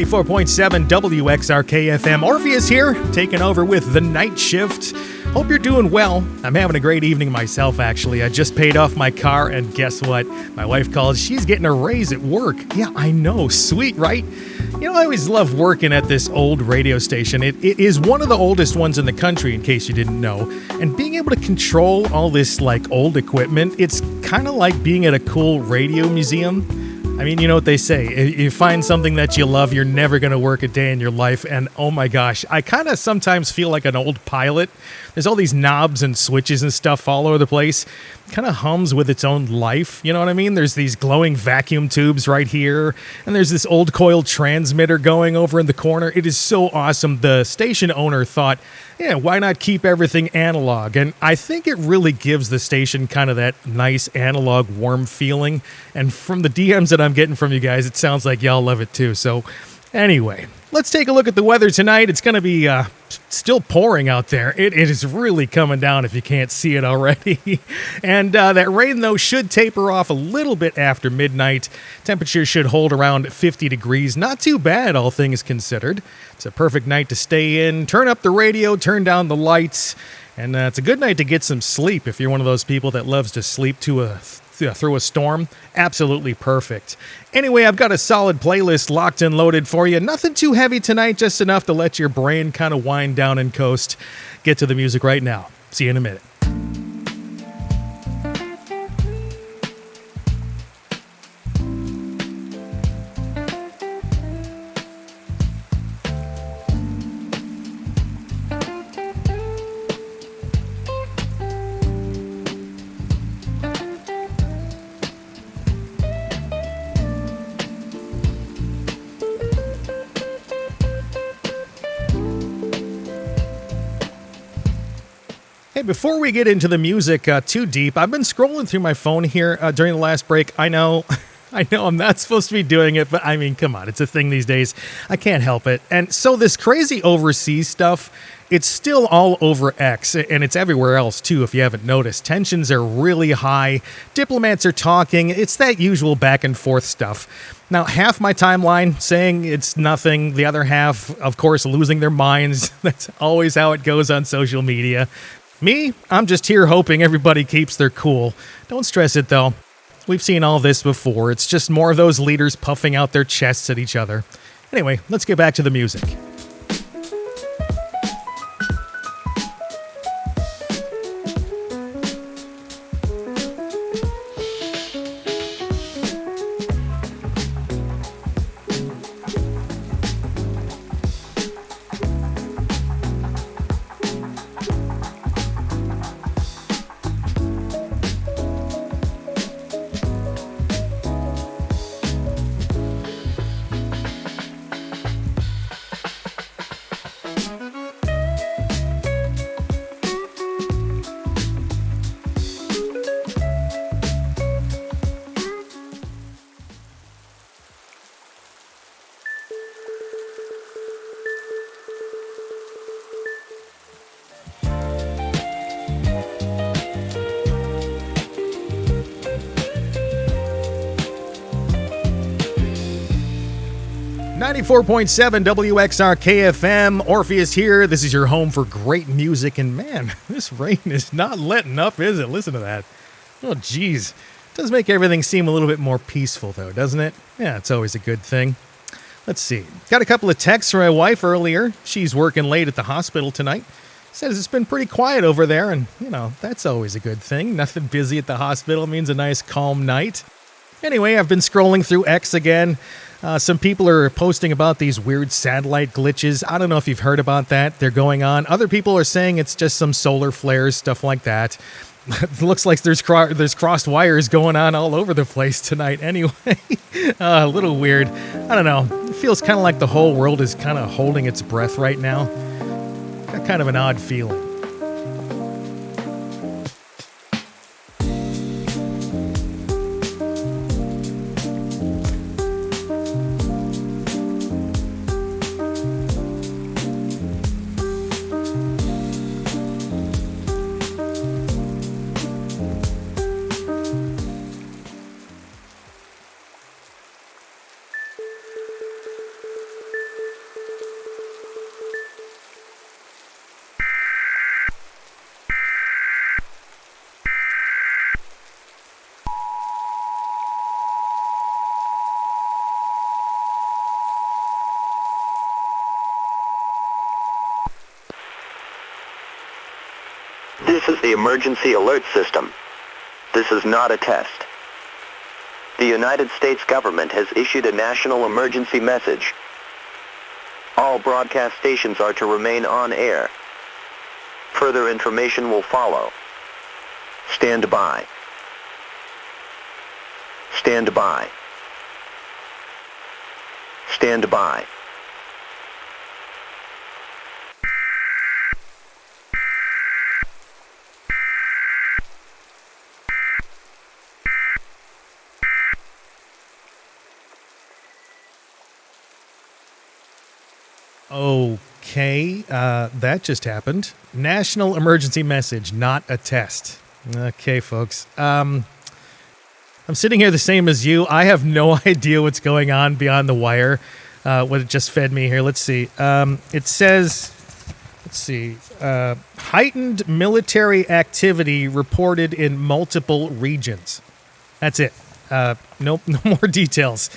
.7 WXRK-FM. Orpheus here, taking over with the night shift. Hope you're doing well. I'm having a great evening myself, actually. I just paid off my car, and guess what? My wife called. She's getting a raise at work. Yeah, I know. Sweet, right? You know, I always love working at this old radio station. It is one of the oldest ones in the country, in case you didn't know. And being able to control all this, old equipment, it's kind of like being at a cool radio museum. I mean, you know what they say, if you find something that you love, you're never going to work a day in your life. And oh my gosh, I kind of sometimes feel like an old pilot. There's all these knobs and switches and stuff all over the place. Kind of hums with its own life, you know what I mean? There's these glowing vacuum tubes right here, and there's this old coil transmitter going over in the corner. It is so awesome. The station owner thought, yeah, why not keep everything analog? And I think it really gives the station kind of that nice analog warm feeling. And from the DMs that I'm getting from you guys, it sounds like y'all love it too. So anyway, let's take a look at the weather tonight. It's going to be still pouring out there. It is really coming down if you can't see it already. And that rain, though, should taper off a little bit after midnight. Temperatures should hold around 50 degrees. Not too bad, all things considered. It's a perfect night to stay in. Turn up the radio, turn down the lights. And it's a good night to get some sleep if you're one of those people that loves to sleep through a storm. Absolutely perfect. Anyway, I've got a solid playlist locked and loaded for you. Nothing too heavy tonight, just enough to let your brain kind of wind down and coast. Get to the music right now. See you in a minute. Hey, before we get into the music too deep, I've been scrolling through my phone here during the last break. I know I'm not supposed to be doing it, but I mean, come on, it's a thing these days. I can't help it. And so this crazy overseas stuff, it's still all over X, and it's everywhere else too, if you haven't noticed. Tensions are really high. Diplomats are talking. It's that usual back and forth stuff. Now, half my timeline saying it's nothing. The other half, of course, losing their minds. That's always how it goes on social media. Me, I'm just here hoping everybody keeps their cool. Don't stress it, though. We've seen all this before. It's just more of those leaders puffing out their chests at each other. Anyway, let's get back to the music. .7 WXRK-FM, Orpheus here. This is your home for great music, and man, this rain is not letting up, is it? Listen to that. Oh, geez. It does make everything seem a little bit more peaceful, though, doesn't it? Yeah, it's always a good thing. Let's see. Got a couple of texts from my wife earlier. She's working late at the hospital tonight. Says it's been pretty quiet over there, and, that's always a good thing. Nothing busy at the hospital means a nice, calm night. Anyway, I've been scrolling through X again. Some people are posting about these weird satellite glitches. I don't know if you've heard about that. They're going on. Other people are saying it's just some solar flares, stuff like that. It looks like there's crossed wires going on all over the place tonight anyway. A little weird. I don't know. It feels kind of like the whole world is kind of holding its breath right now. Got kind of an odd feeling. This is the emergency alert system. This is not a test. The United States government has issued a national emergency message. All broadcast stations are to remain on air. Further information will follow. Stand by. Stand by. Stand by. Okay, that just happened. National emergency message, not a test. Okay, folks. I'm sitting here the same as you. I have no idea what's going on beyond the wire. What it just fed me here. Let's see. It says, heightened military activity reported in multiple regions. That's it. No more details.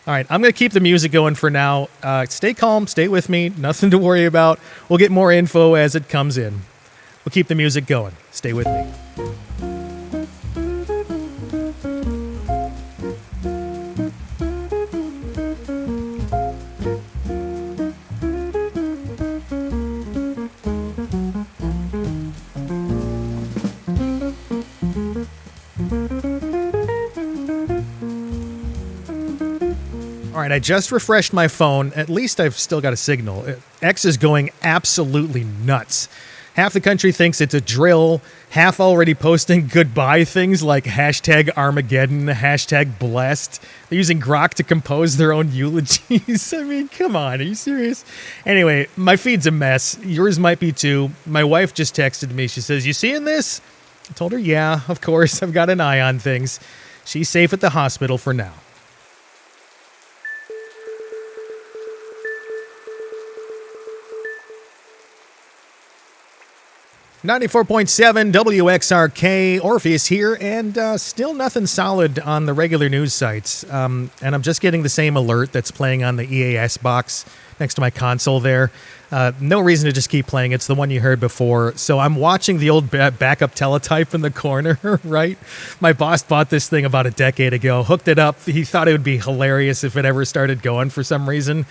All right, I'm going to keep the music going for now. Stay calm, stay with me, nothing to worry about. We'll get more info as it comes in. We'll keep the music going. Stay with me. All right, I just refreshed my phone. At least I've still got a signal. X is going absolutely nuts. Half the country thinks it's a drill. Half already posting goodbye things like hashtag Armageddon, hashtag blessed. They're using Grok to compose their own eulogies. I mean, come on, are you serious? Anyway, my feed's a mess. Yours might be too. My wife just texted me. She says, "You seeing this?" I told her, yeah, of course. I've got an eye on things. She's safe at the hospital for now. 94.7 WXRK, Orpheus here, and still nothing solid on the regular news sites. And I'm just getting the same alert that's playing on the EAS box next to my console there. No reason to just keep playing. It's the one you heard before. So I'm watching the old backup teletype in the corner, right? My boss bought this thing about a decade ago, hooked it up. He thought it would be hilarious if it ever started going for some reason.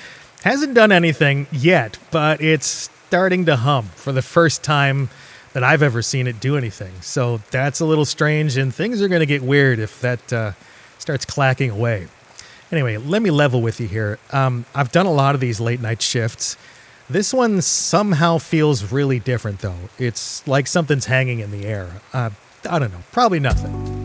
Hasn't done anything yet, but it's starting to hum for the first time that I've ever seen it do anything. So that's a little strange, and things are going to get weird if that starts clacking away. Anyway, let me level with you here. I've done a lot of these late night shifts. This one somehow feels really different, though. It's like something's hanging in the air. I don't know, probably nothing.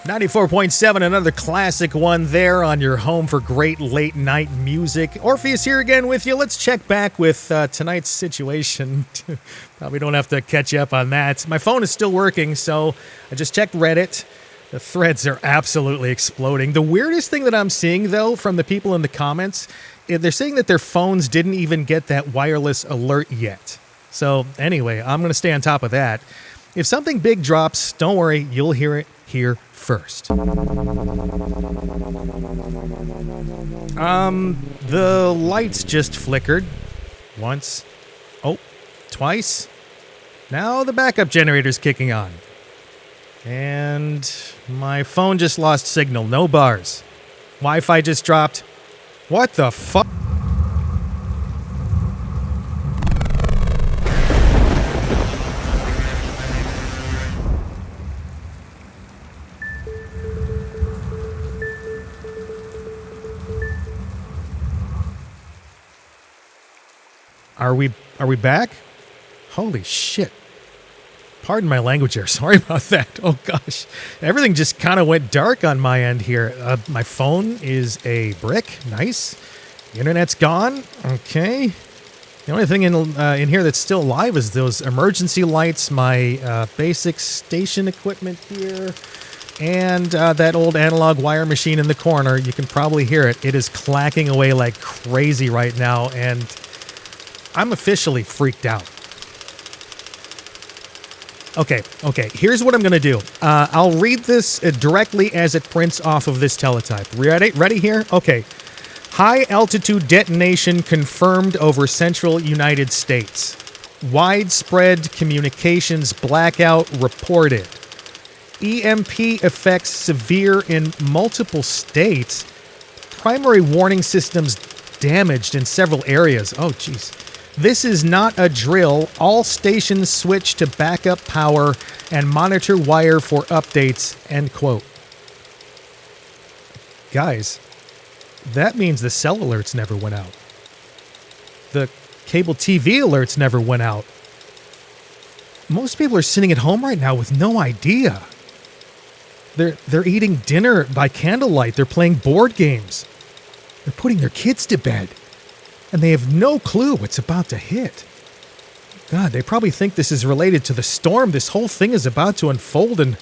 94.7, another classic one there on your home for great late night music. Orpheus here again with you. Let's check back with tonight's situation. Probably don't have to catch you up on that. My phone is still working, so I just checked Reddit. The threads are absolutely exploding. The weirdest thing that I'm seeing, though, from the people in the comments, they're saying that their phones didn't even get that wireless alert yet. So anyway, I'm going to stay on top of that. If something big drops, don't worry, you'll hear it here first. The lights just flickered. Once. Oh, twice. Now the backup generator's kicking on. And my phone just lost signal. No bars. Wi-Fi just dropped. What the fuck? Are we back? Holy shit. Pardon my language here. Sorry about that. Oh gosh. Everything just kind of went dark on my end here. My phone is a brick. Nice. The internet's gone. Okay. The only thing in here that's still alive is those emergency lights, my basic station equipment here, and that old analog wire machine in the corner. You can probably hear it. It is clacking away like crazy right now, and I'm officially freaked out. Okay, here's what I'm going to do. I'll read this directly as it prints off of this teletype. Ready here? Okay. High-altitude detonation confirmed over central United States. Widespread communications blackout reported. EMP effects severe in multiple states. Primary warning systems damaged in several areas. Oh, jeez. This is not a drill. All stations switch to backup power and monitor wire for updates, end quote. Guys, that means the cell alerts never went out. The cable TV alerts never went out. Most people are sitting at home right now with no idea. They're eating dinner by candlelight. They're playing board games. They're putting their kids to bed. And they have no clue what's about to hit. God, they probably think this is related to the storm this whole thing is about to unfold, and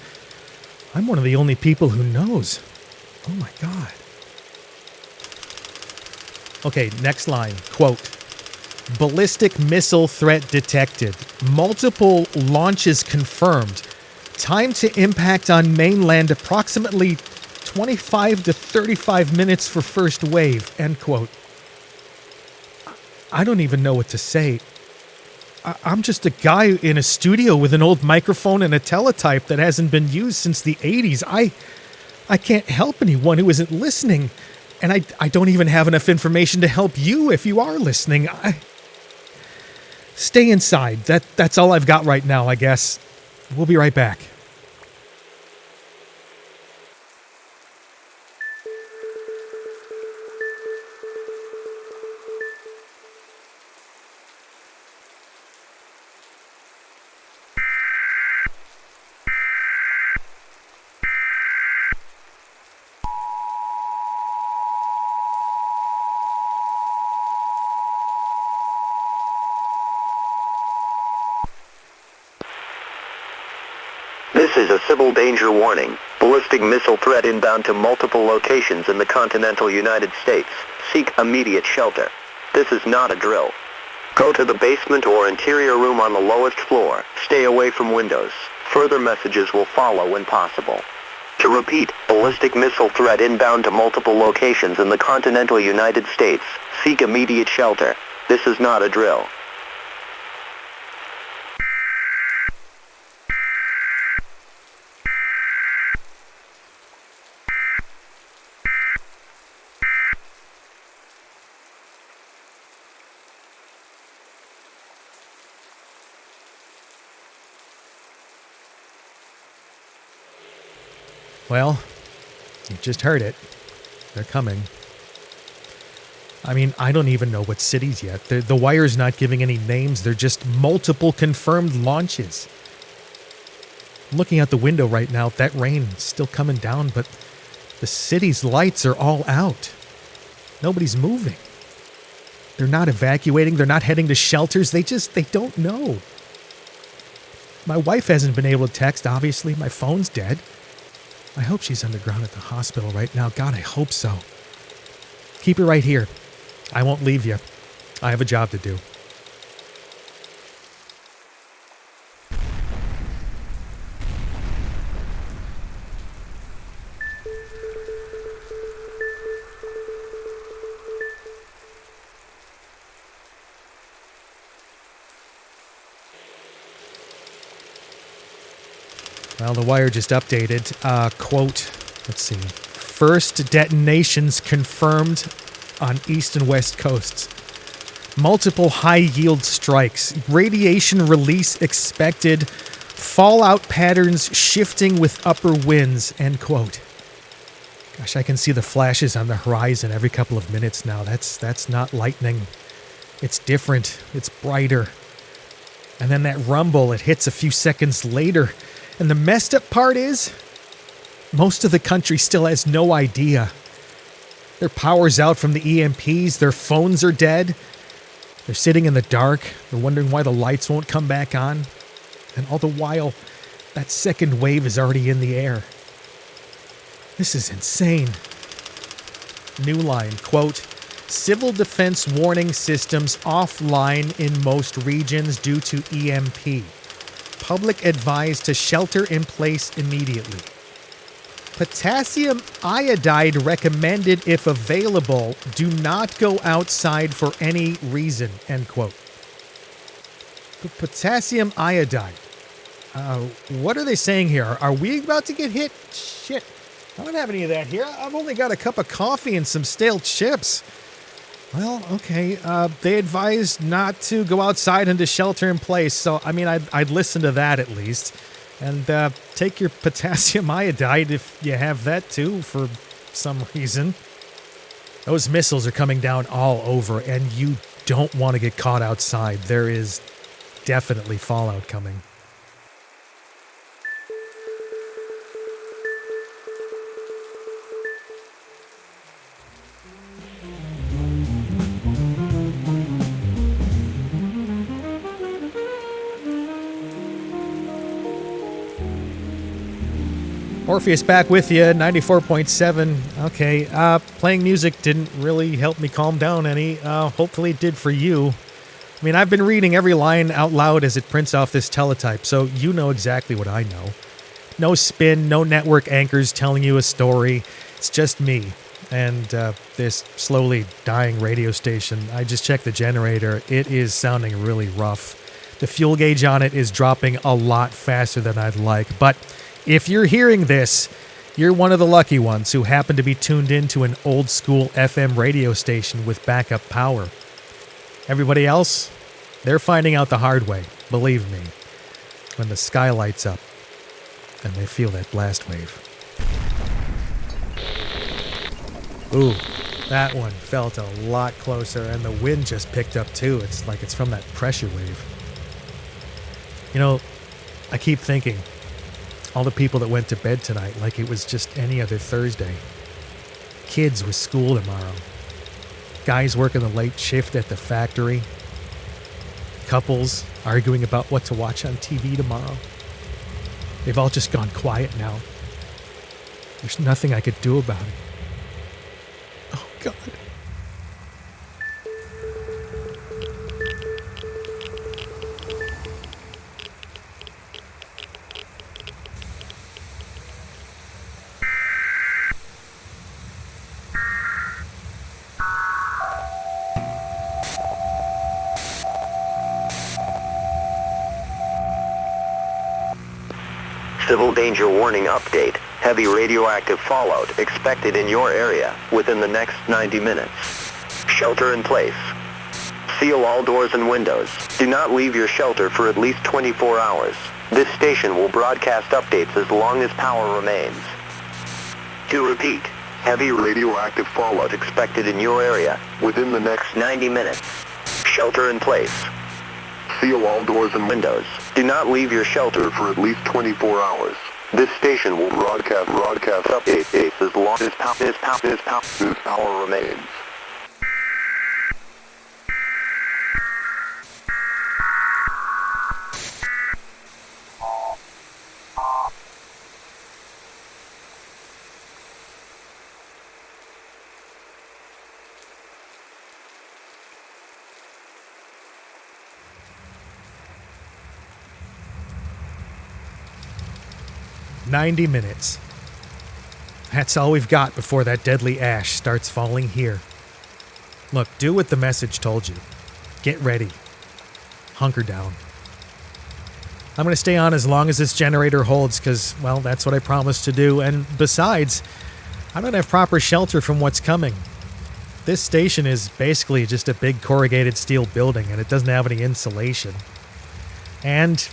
I'm one of the only people who knows. Oh my God. Okay, next line. Quote, ballistic missile threat detected. Multiple launches confirmed. Time to impact on mainland approximately 25 to 35 minutes for first wave, end quote. I don't even know what to say. I'm just a guy in a studio with an old microphone and a teletype that hasn't been used since the 80s. I can't help anyone who isn't listening. And I don't even have enough information to help you if you are listening. Stay inside. That's all I've got right now, I guess. We'll be right back. This is a civil danger warning. Ballistic missile threat inbound to multiple locations in the continental United States. Seek immediate shelter. This is not a drill. Go to the basement or interior room on the lowest floor. Stay away from windows. Further messages will follow when possible. To repeat, ballistic missile threat inbound to multiple locations in the continental United States. Seek immediate shelter. This is not a drill. Well, you just heard it. They're coming. I mean, I don't even know what cities yet. The wire's not giving any names. They're just multiple confirmed launches. I'm looking out the window right now. That rain is still coming down, but the city's lights are all out. Nobody's moving. They're not evacuating. They're not heading to shelters. They don't know. My wife hasn't been able to text, obviously. My phone's dead. I hope she's underground at the hospital right now. God, I hope so. Keep it right here. I won't leave you. I have a job to do. Well, the Wire just updated. Quote, let's see. First detonations confirmed on east and west coasts. Multiple high-yield strikes. Radiation release expected. Fallout patterns shifting with upper winds, end quote. Gosh, I can see the flashes on the horizon every couple of minutes now. That's not lightning. It's different. It's brighter. And then that rumble, it hits a few seconds later. And the messed up part is, most of the country still has no idea. Their power's out from the EMPs, their phones are dead. They're sitting in the dark, they're wondering why the lights won't come back on. And all the while, that second wave is already in the air. This is insane. New line, quote, civil defense warning systems offline in most regions due to EMP. Public advised to shelter in place immediately. Potassium iodide recommended if available. Do not go outside for any reason, end quote. Potassium iodide. What are they saying here? Are we about to get hit? Shit. I don't have any of that here. I've only got a cup of coffee and some stale chips. Well, okay. They advised not to go outside and to shelter in place. So, I mean, I'd listen to that at least. And take your potassium iodide if you have that too for some reason. Those missiles are coming down all over, and you don't want to get caught outside. There is definitely fallout coming. Orpheus back with you, 94.7. Okay, playing music didn't really help me calm down any. Hopefully it did for you. I mean, I've been reading every line out loud as it prints off this teletype, so you know exactly what I know. No spin, no network anchors telling you a story. It's just me and this slowly dying radio station. I just checked the generator. It is sounding really rough. The fuel gauge on it is dropping a lot faster than I'd like, but if you're hearing this, you're one of the lucky ones who happen to be tuned into an old school FM radio station with backup power. Everybody else, they're finding out the hard way, believe me, when the sky lights up and they feel that blast wave. Ooh, that one felt a lot closer, and the wind just picked up too. It's like it's from that pressure wave. You know, I keep thinking, all the people that went to bed tonight like it was just any other Thursday. Kids with school tomorrow. Guys working the late shift at the factory. Couples arguing about what to watch on TV tomorrow. They've all just gone quiet now. There's nothing I could do about it. Oh, God. Civil danger warning update. Heavy radioactive fallout expected in your area within the next 90 minutes. Shelter in place. Seal all doors and windows. Do not leave your shelter for at least 24 hours. This station will broadcast updates as long as power remains. To repeat, heavy radioactive fallout expected in your area within the next 90 minutes. Shelter in place. Seal all doors and windows. Do not leave your shelter for at least 24 hours. This station will broadcast updates as long as power remains. "90 minutes. That's all we've got before that deadly ash starts falling here. Look, do what the message told you. Get ready. Hunker down. I'm going to stay on as long as this generator holds because, well, that's what I promised to do. And besides, I don't have proper shelter from what's coming. This station is basically just a big corrugated steel building and it doesn't have any insulation. And,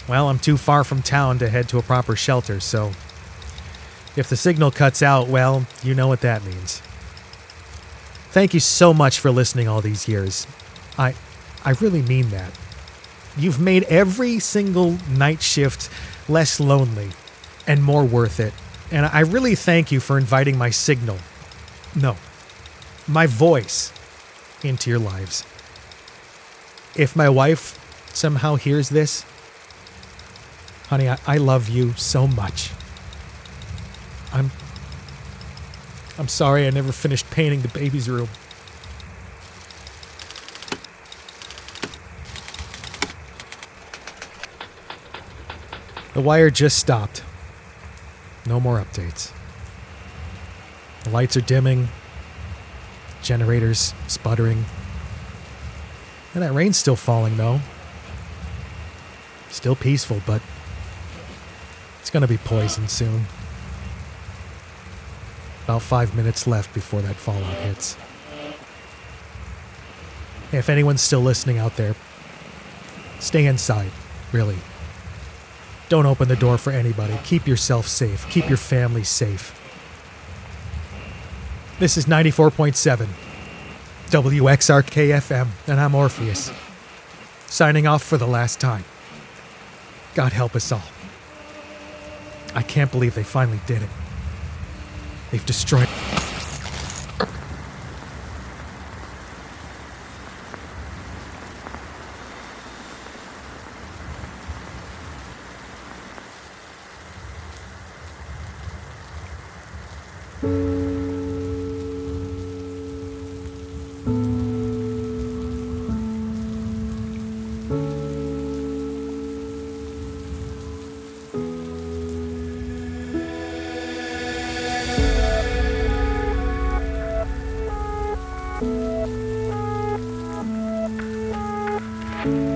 well, I'm too far from town to head to a proper shelter, so if the signal cuts out, well, you know what that means. Thank you so much for listening all these years. I really mean that. You've made every single night shift less lonely and more worth it. And I really thank you for inviting my signal. No, my voice into your lives. If my wife somehow hears this, honey, I love you so much. I'm sorry I never finished painting the baby's room. The wire just stopped. No more updates. The lights are dimming. Generators sputtering. And that rain's still falling, though. Still peaceful, but it's gonna be poison soon. About 5 minutes left before that fallout hits. If anyone's still listening out there, stay inside, really. Don't open the door for anybody. Keep yourself safe. Keep your family safe. This is 94.7 WXRK-FM, and I'm Orpheus. Signing off for the last time. God help us all. I can't believe they finally did it. They've destroyed... you.